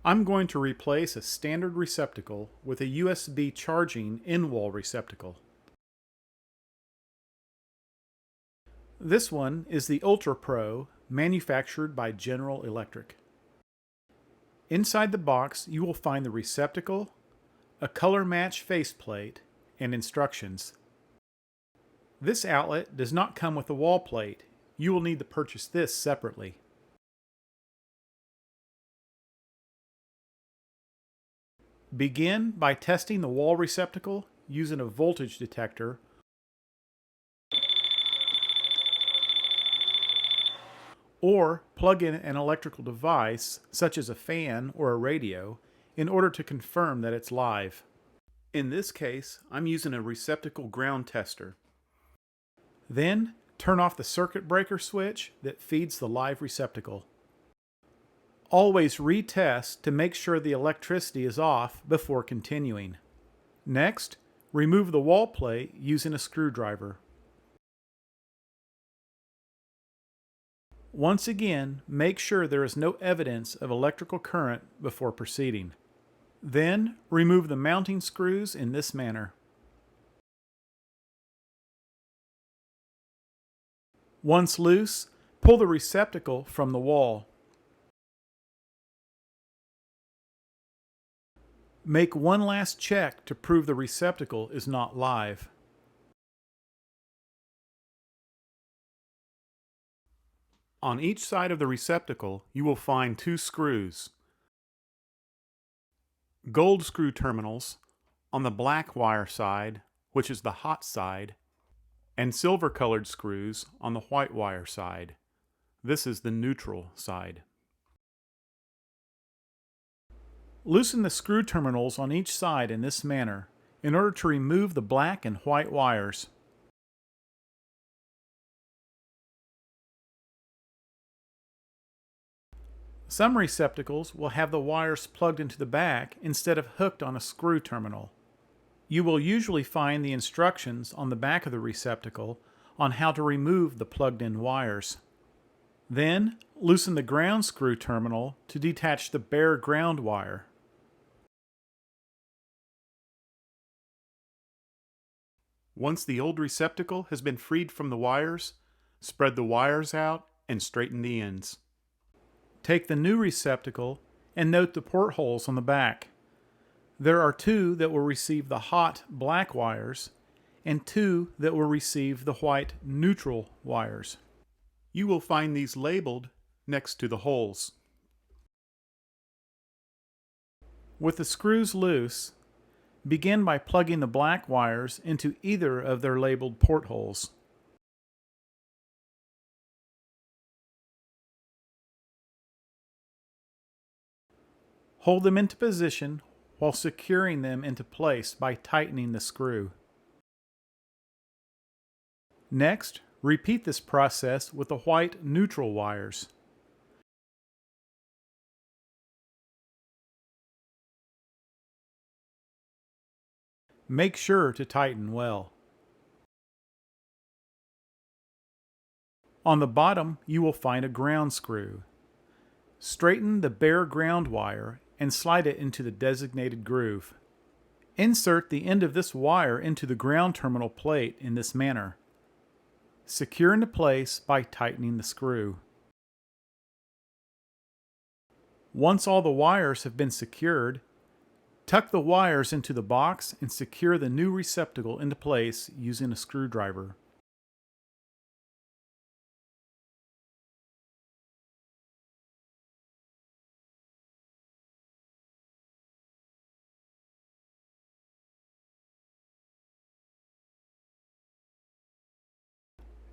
I'm going to replace a standard receptacle with a USB charging in-wall receptacle. This one is the UltraPro, manufactured by General Electric. Inside the box you will find the receptacle, a color match faceplate, and instructions. This outlet does not come with a wall plate. You will need to purchase this separately. Begin by testing the wall receptacle using a voltage detector or plug in an electrical device such as a fan or a radio in order to confirm that it's live. In this case, I'm using a receptacle ground tester. Then turn off the circuit breaker switch that feeds the live receptacle. Always retest to make sure the electricity is off before continuing. Next, remove the wall plate using a screwdriver. Once again, make sure there is no evidence of electrical current before proceeding. Then, remove the mounting screws in this manner. Once loose, pull the receptacle from the wall. Make one last check to prove the receptacle is not live. On each side of the receptacle, you will find two screws. Gold screw terminals on the black wire side, which is the hot side, and silver colored screws on the white wire side. This is the neutral side. Loosen the screw terminals on each side in this manner in order to remove the black and white wires. Some receptacles will have the wires plugged into the back instead of hooked on a screw terminal. You will usually find the instructions on the back of the receptacle on how to remove the plugged-in wires. Then, loosen the ground screw terminal to detach the bare ground wire. Once the old receptacle has been freed from the wires, spread the wires out and straighten the ends. Take the new receptacle and note the portholes on the back. There are two that will receive the hot black wires and two that will receive the white neutral wires. You will find these labeled next to the holes. With the screws loose, begin by plugging the black wires into either of their labeled portholes. Hold them into position while securing them into place by tightening the screw. Next, repeat this process with the white neutral wires. Make sure to tighten well. On the bottom, you will find a ground screw. Straighten the bare ground wire and slide it into the designated groove. Insert the end of this wire into the ground terminal plate in this manner. Secure into place by tightening the screw. Once all the wires have been secured, tuck the wires into the box and secure the new receptacle into place using a screwdriver.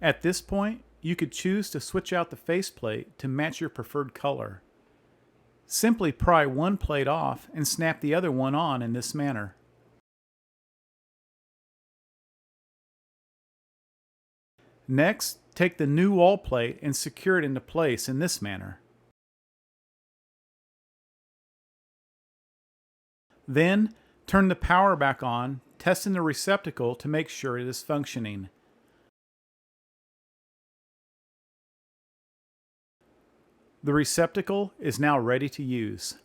At this point, you could choose to switch out the faceplate to match your preferred color. Simply pry one plate off and snap the other one on in this manner. Next, take the new wall plate and secure it into place in this manner. Then, turn the power back on, testing the receptacle to make sure it is functioning. The receptacle is now ready to use.